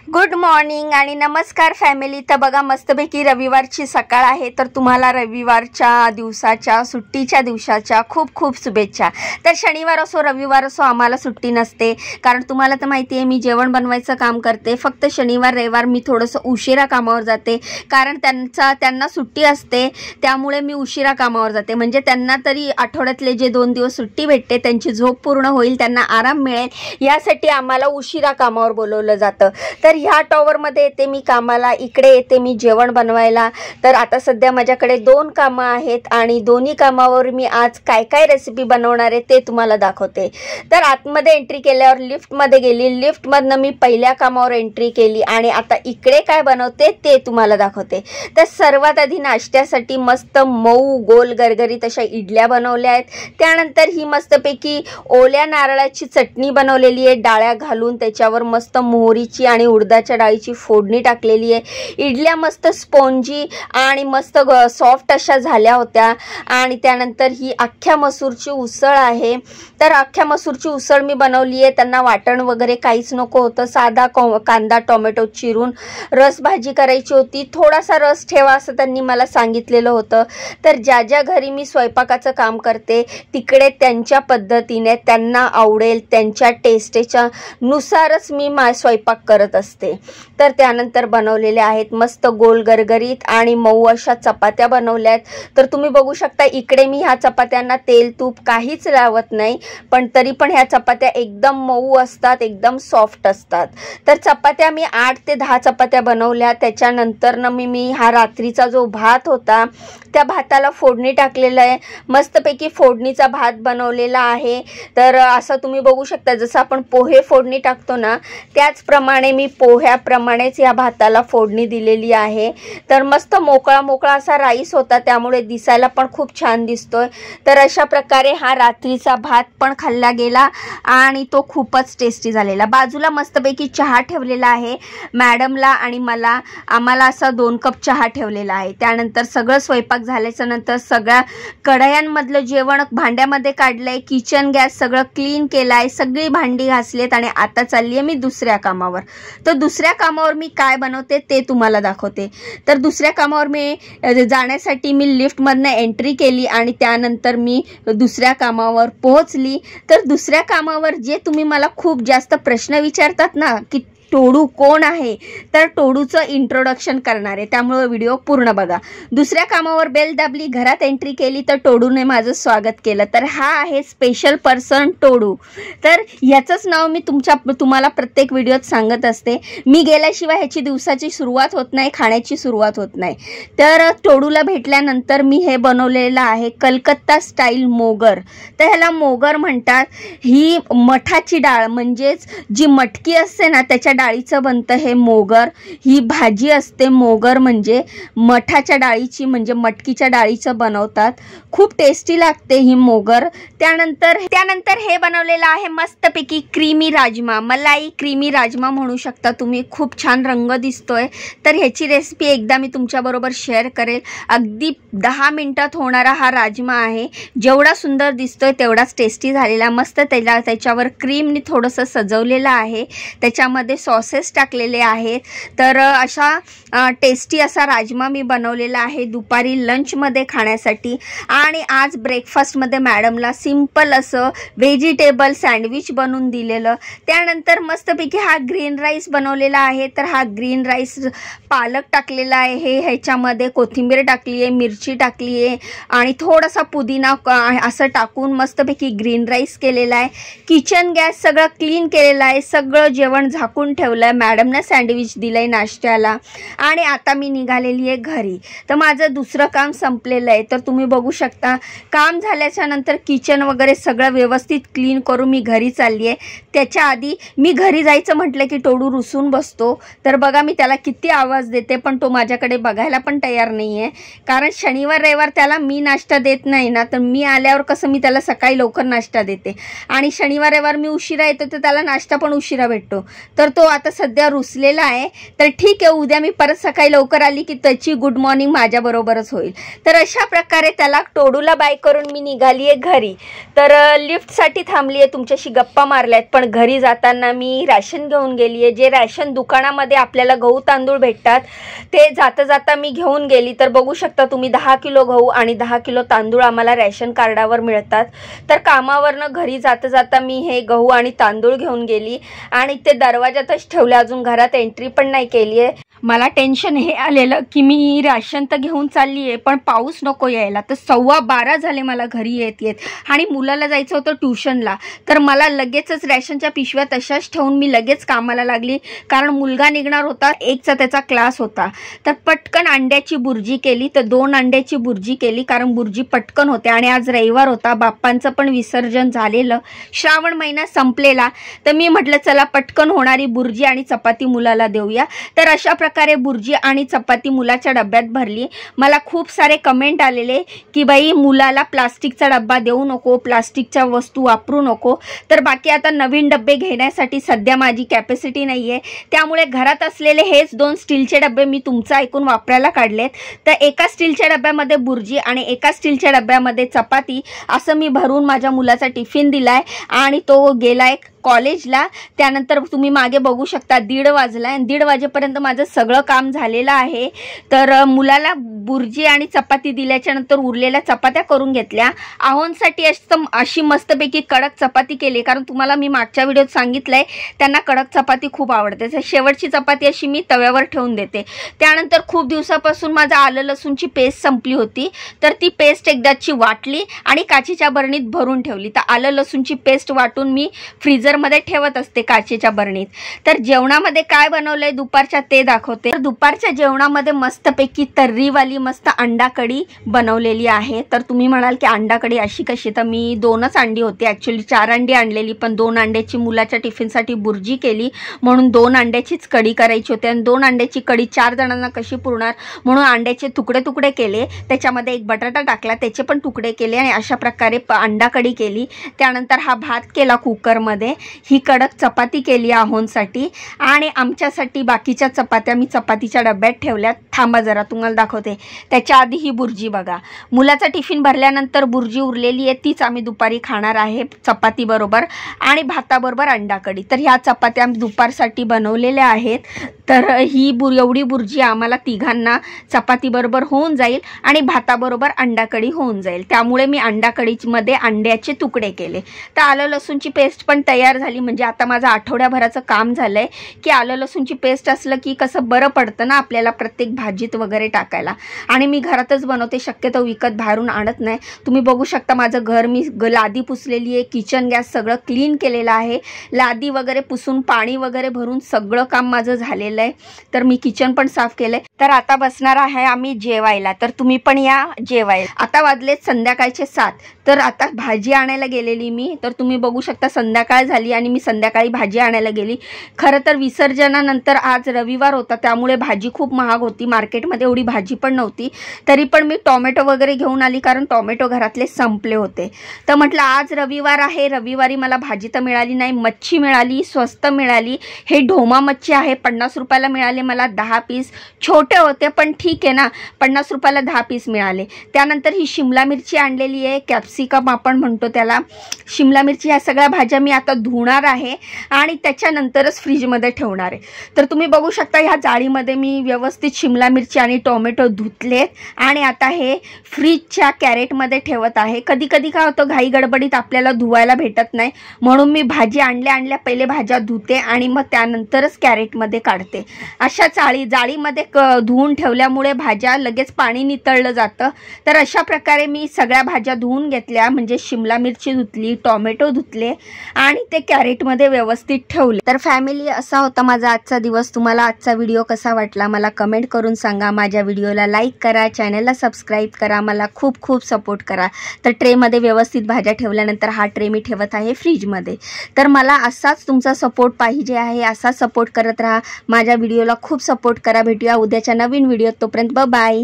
Good morning आणि नमस्कार family. तर बघा मस्तपैकी रविवारची सकाळ आहे, तर तुम्हाला रविवारच्या दिवसाच्या सुट्टीच्या दिवसाच्या खूप खूप शुभेच्छा। तर शनिवार असो रविवार असो आम्हाला सुट्टी नसते, कारण तुम्हाला तर माहिती आहे मी जेवण बनवायचं काम करते। फक्त शनिवार रविवार मी थोडंसं उशिरा कामावर जाते, कारण त्यांना सुट्टी असते, त्यामुळे मी उशिरा कामावर जाते। म्हणजे त्यांना तरी आठवड्यातले जे 2 दिवस सुट्टी भेटते त्यांची झोप पूर्ण होईल, त्यांना आराम मिळेल, यासाठी आम्हाला उशिरा कामावर बोलवलं जातं। तर ह्या टॉवरमध्ये येते मी कामाला, इकडे येते मी जेवण बनवायला। तर आता सध्या माझ्याकडे 2 कामं आहेत आणि दोन्ही कामावर मी आज काय काय रेसिपी बनवणार आहे ते तुम्हाला दाखवते। तर आतमध्ये एंट्री केल्यावर लिफ्टमध्ये गेली, लिफ्टमधनं मी पहिल्या कामावर एंट्री केली आणि आता इकडे काय बनवते ते तुम्हाला दाखवते। तर सर्वात आधी नाश्त्यासाठी मस्त मऊ गोल गरगरीत अशा इडल्या बनवल्या आहेत। त्यानंतर ही मस्तपैकी ओल्या नारळाची चटणी बनवलेली आहे, डाळ्या घालून त्याच्यावर मस्त मोहरीची आणि उडदाच्या डाळीची फोडणी टाकलेली आहे। इडल्या मस्त स्पॉन्जी आणि मस्त सॉफ्ट अशा झाल्या होत्या। आणि त्यानंतर ही अख्ख्या मसूरची उसळ आहे। तर अख्ख्या मसूरची उसळ मी बनवली आहे, त्यांना वाटण वगैरे काहीच नको होतं, साधा कांदा टोमॅटो चिरून रस भाजी करायची होती, थोडासा रस ठेवा असं त्यांनी मला सांगितलेलं होतं। तर ज्या ज्या घरी मी स्वयंपाकाचं काम करते तिकडे त्यांच्या पद्धतीने त्यांना आवडेल त्यांच्या टेस्टच्या नुसारच मी स्वयंपाक करत असते। तर त्यानंतर बनवलेल्या आहेत मस्त गोल गरगरीत आणि मऊ अशा चपात्या बनवल्यात। तर तुम्ही बघू शकता इकडे मी ह्या चपात्यांना तेल तूप काहीच लावत नाही, पण तरी पण ह्या चपात्या एकदम मऊ असतात, एकदम सॉफ्ट असतात। तर चपात्या मी 8 ते 10 चपात्या बनवल्या। त्याच्यानंतर मी हा रात्रीचा जो भात होता त्या भाताला फोडणी टाकलेलं आहे, मस्तपैकी फोडणीचा भात बनवलेला आहे। तर असं तुम्ही बघू शकता जसं आपण पोहे फोडणी टाकतो ना त्याचप्रमाणे मी पोह्याप्रमाणेच या भाताला फोडणी दिलेली आहे। तर मस्त मोकळा मोकळा असा राईस होता, त्यामुळे दिसायला पण खूप छान दिसतोय। तर अशा प्रकारे हा रात्रीचा भात पण खाल्ला गेला आणि तो खूपच टेस्टी झालेला। बाजूला मस्तपैकी चहा ठेवलेला आहे मॅडमला आणि आम्हाला असा 2 कप चहा ठेवलेला आहे। त्यानंतर सगळं स्वयंपाक झाल्याच्या नंतर सगळ्या कढयांमधलं जेवण भांड्यामध्ये काढलंय, किचन गॅस सगळं क्लीन केलाय, सगळी भांडी घासलेत आणि आता चालली आहे मी दुसऱ्या कामावर। तर दुसऱ्या कामावर मी काय बनवते ते तुम्हाला दाखवते। तर दुसऱ्या कामावर मी जाण्यासाठी मी लिफ्टमधनं एंट्री केली आणि त्यानंतर मी दुसऱ्या कामावर पोहोचली। तर दुसऱ्या कामावर जे तुम्ही मला खूप जास्त प्रश्न विचारतात ना की टोडू कोण आहे, तर टोडूचं इंट्रोडक्शन करणार आहे, त्यामुळे व्हिडिओ पूर्ण बघा। दुसऱ्या कामावर बेल दाबली, घरात एंट्री केली तर टोडूने माझं स्वागत केलं। तर हा आहे स्पेशल पर्सन टोडू। तर ह्याचंच नाव मी तुम्हाला प्रत्येक व्हिडिओत सांगत असते, मी गेल्याशिवाय ह्याची दिवसाची सुरुवात होत नाही, खाण्याची सुरुवात होत नाही। तर टोडूला भेटल्यानंतर मी हे बनवलेलं आहे कलकत्ता स्टाईल मोगर। तर ह्याला मोगर म्हणतात। ही मठाची डाळ म्हणजेच जी मटकी असते ना त्याच्या डाळीचं बनतं हे मोगर। ही भाजी असते, मोगर म्हणजे मठाच्या डाळीची म्हणजे मटकीच्या डाळीचं बनवतात, खूप टेस्टी लागते ही मोगर। त्यानंतर हे बनवलेलं आहे मस्तपैकी क्रीमी राजमा, मलाई क्रीमी राजमा म्हणू शकता तुम्ही, खूप छान रंग दिसतोय। तर ह्याची रेसिपी एकदा मी तुमच्याबरोबर शेअर करेल। अगदी 10 मिनिटात होणारा हा राजमा आहे, जेवढा सुंदर दिसतोय तेवढाच टेस्टी झालेला। मस्त त्याच्यावर क्रीमने थोडंसं सजवलेलं आहे, त्याच्यामध्ये सॉसेस टाकलेले आहेत। तर अशा टेस्टी असा राजमा मी बनवलेला आहे दुपारी लंचमध्ये खाण्यासाठी। आणि आज ब्रेकफास्टमध्ये मॅडमला सिंपल असं व्हेजिटेबल सँडविच बनवून दिलेलं। त्यानंतर मस्तपैकी हा ग्रीन राईस बनवलेला आहे। तर हा ग्रीन राईस पालक टाकलेला आहे, ह्याच्यामध्ये कोथिंबीर टाकली आहे, मिरची टाकली आहे आणि थोडासा पुदिना असं टाकून मस्तपैकी ग्रीन राईस केलेला आहे। किचन गॅस सगळं क्लीन केलेला आहे, सगळं जेवण झाकून ठेवलंय, मॅडमने सँडविच दिलंय नाश्त्याला आणि आता मी निघालेली आहे घरी। तर माझं दुसरं काम संपलेलं आहे। तर तुम्ही बघू शकता काम झाल्याच्या नंतर किचन वगैरे सगळं व्यवस्थित क्लीन करून मी घरी चालली आहे। त्याच्या आधी मी घरी जायचं म्हटलं की टोडू रुसून बसतो। तर बघा मी त्याला किती आवाज देते, पण तो माझ्याकडे बघायला पण तयार नाही आहे, कारण शनिवार रविवार त्याला मी नाश्ता देत नाही ना, तर मी आल्यावर कसं मी त्याला सकाळी लवकर नाश्ता देते आणि शनिवार रविवार मी उशिरा येतो तर त्याला नाश्ता पण उशिरा भेटतो। तर तो आता सध्या रुसलेला आहे. तर ठीक आहे, उद्या मी परत सकाळी लवकर आली की त्याची गुड मॉर्निंग माझ्याबरोबरच होईल. तर अशा प्रकारे त्याला टोडूला बाय करून मी निघाली आहे घरी. तर लिफ्टसाठी थांबली आहे, तुमच्याशी गप्पा मारल्यात. पण घरी जाताना मी रॅशन घेऊन गेली आहे. जे रॅशन दुकानामध्ये आपल्याला गहू तांदूळ भेटतात ते जाता जाता मी घेऊन गेली. तर बघू शकता तुम्ही 10 किलो गहू आणि 10 किलो तांदूळ आम्हाला रॅशन कार्डावर मिळतात. तर कामावरनं घरी जाता जाता मी हे गहू आणि तांदूळ घेऊन गेली आणि ते दरवाजातच ठेवले. अजून घरात एंट्री पण नाही केली आहे. मला टेन्शन हे आलेलं की मी राशन तर घेऊन चालली आहे पण पाऊस नको यायला. तर 12:15 झाले मला घरी येत आणि मुलाला जायचं होतं ट्युशनला. तर मला लगेचच रॅशनच्या पिशव्या तशाच ठेवून मी लगेच कामाला लागली, कारण मुलगा निघणार होता, 1चा त्याचा क्लास होता. तर पटकन अंड्याची बुर्जी केली. तर 2 अंड्याची बुर्जी केली कारण बुर्जी पटकन होते आणि आज रविवार होता, बाप्पांचं पण विसर्जन झालेलं, श्रावण महिना संपलेला. तर मी म्हटलं चला पटकन होणारी बुर्जी आणि चपाती मुलाला देऊया. तर अशा प्रकारे बुर्जी आणि चपाती मुलाच्या डब्यात भरली. मला खूप सारे कमेंट आलेले की बाई मुलाला प्लास्टिकचा डब्बा देऊ नको, प्लास्टिकच्या वस्तू वापरू नको. तर बाकी आता नवीन डब्बे घेण्यासाठी सध्या माझी कॅपॅसिटी नाही आहे, त्यामुळे घरात असलेले हेच 2 स्टीलचे डब्बे मी तुमचं ऐकून वापरायला काढलेत. तर एका स्टीलच्या डब्यामध्ये बुर्जी आणि एका स्टीलच्या डब्यामध्ये चपाती असं मी भरून माझ्या मुलाचा टिफिन दिलाय आणि तो गेलाय कॉलेजला. त्यानंतर तुम्ही मागे बघू शकता 1:30 वाजला आणि 1:30 वाजेपर्यंत माझं सगळं काम झालेलं आहे. तर मुलाला बुर्जी आणि चपाती दिल्याच्या नंतर उरलेल्या चपात्या करून घेतल्या. आहोंसाठी अशी मस्तपैकी कडक चपाती केली, कारण तुम्हाला मी मागच्या व्हिडिओत सांगितलंय त्यांना कडक चपाती खूप आवडते. तर शेवटची चपाती अशी मी तव्यावर ठेवून देते. त्यानंतर खूप दिवसापासून माझं आलं लसूणची पेस्ट संपली होती, तर ती पेस्ट एकदाची वाटली आणि काचेच्या बरणीत भरून ठेवली. तर आलं लसूणची पेस्ट वाटून मी फ्रीजरमध्ये ठेवत असते काचेच्या बरणीत. तर जेवणामध्ये काय बनवलंय दुपारच्या ते दाखवते. तर दुपारच्या जेवणामध्ये मस्तपैकी तर्रीवाली मस्त अंडा कढी बनवलेली आहे. तर तुम्ही म्हणाल की अंडा कढी अशी कशी, तर मी 2च अंडी होती, ॲक्च्युली 4 अंडी आणलेली, पण 2 अंड्याची मुलाच्या टिफिनसाठी बुर्जी केली म्हणून 2 अंड्याचीच कढी करायची होती. आणि 2 अंड्याची कढी 4 जणांना कशी पुरणार म्हणून अंड्याचे तुकडे तुकडे केले, त्याच्यामध्ये एक बटाटा टाकला, त्याचे पण तुकडे केले आणि अशा प्रकारे अंडा कढी केली. त्यानंतर हा भात केला कुकरमध्ये, ही कडक चपाती केली आहोंसाठी आणि आमच्यासाठी बाकीच्या चपात्या मी चपातीच्या डब्यात ठेवल्यात. थांबा जरा तुम्हाला दाखवते. त्याच्या आधी ही बुर्जी बघा, मुलाचा टिफिन भरल्यानंतर बुर्जी उरलेली आहे, तीच आम्ही दुपारी खाणार आहे चपाती बरोबर आणि भाताबरोबर अंडा कढी. तर ह्या चपात्या दुपारसाठी बनवलेल्या आहेत. तर ही एवढी बुर्जी आम्हाला तिघांना चपाती बरोबर होऊन जाईल आणि भाताबरोबर अंडा कढी होऊन जाईल. त्यामुळे मी अंडा कढीमध्ये अंड्याचे तुकडे केले. तर आलं लसूणची पेस्ट पण तयार झाली, म्हणजे आता माझं आठवड्याभराचं काम झालंय की आलं लसूणची पेस्ट असलं की कसं बरं पडतं ना आपल्याला प्रत्येक भाजीत वगैरे टाकायला. आणि मी घरातच बनवते, शक्यतो विकत बाहेरून आणत नाही. तुम्ही बघू शकता माझं घर मी लादी पुसलेली आहे, किचन गॅस सगळं क्लीन केलेलं आहे, लादी वगैरे पुसून पाणी वगैरे भरून सगळं काम माझं झालेलं आहे. तर मी किचन पण साफ केलंय. तर आता बसणार आहे आम्ही जेवायला, तर तुम्ही पण या जेवायला. आता वाजलेत संध्याकाळचे 7. तर आता भाजी आणायला गेलेली मी, तर तुम्ही बघू शकता संध्याकाळ झाली आणि मी संध्याकाळी भाजी आणायला गेली. खरं तर विसर्जनानंतर आज रविवार होता, त्यामुळे भाजी खूप महाग होती, मार्केटमध्ये एवढी भाजी पण नव्हती. तरी पण मी टोमॅटो वगैरे घेऊन आली, कारण टोमॅटो घरातले संपले होते. तर म्हटलं आज रविवार आहे, रविवारी मला भाजी तर मिळाली नाही, मच्छी मिळाली, स्वस्त मिळाली. हे ढोमा मच्छी आहे, 50 रुपयाला मिळाले मला 10 पीस. छोटे होते पण ठीक आहे ना, 50 रुपयाला 10 पीस मिळाले. त्यानंतर ही शिमला मिरची आणलेली आहे, कॅप्सिकम आपण म्हणतो त्याला, शिमला मिरची. ह्या सगळ्या भाज्या मी आता धुणार आहे आणि त्याच्यानंतरच फ्रीजमध्ये ठेवणार आहे. तर तुम्ही बघू शकता ह्या जाळीमध्ये मी व्यवस्थित शिमला मिरची आणि टोमॅटो धुतलेत आणि आता हे फ्रीजच्या कॅरेटमध्ये ठेवत आहे. कधी कधी काय होतं घाई गडबडीत आपल्याला धुवायला भेटत नाही, म्हणून मी भाजी आणल्या पहिले भाज्या धुते आणि मग त्यानंतरच कॅरेटमध्ये काढते. अशा जाळीमध्ये धुवून ठेवल्यामुळे भाज्या लगेच पाणी नितळलं जातं. तर अशा प्रकारे मी सगळ्या भाज्या धुवून घेतल्या, म्हणजे शिमला मिरची धुतली, टोमॅटो धुतले आणि ते कॅरेटमध्ये व्यवस्थित ठेवले. तर फॅमिली असा होता माझा आजचा दिवस. तुम्हाला आजचा व्हिडिओ कसा वाटला मला कमेंट करून सांगा. माझ्या व्हिडिओला लाईक करा, चॅनलला सबस्क्राईब करा, मला खूप खूप सपोर्ट करा. तर ट्रेमध्ये व्यवस्थित भाज्या ठेवल्यानंतर हा ट्रे मी ठेवत आहे फ्रीजमध्ये. तर मला असाच तुमचा सपोर्ट पाहिजे आहे, असा सपोर्ट करत राहा. माझ्या व्हिडिओला खूप सपोर्ट करा. भेटूया उद्याच्या नवीन व्हिडिओत, तोपर्यंत बाय.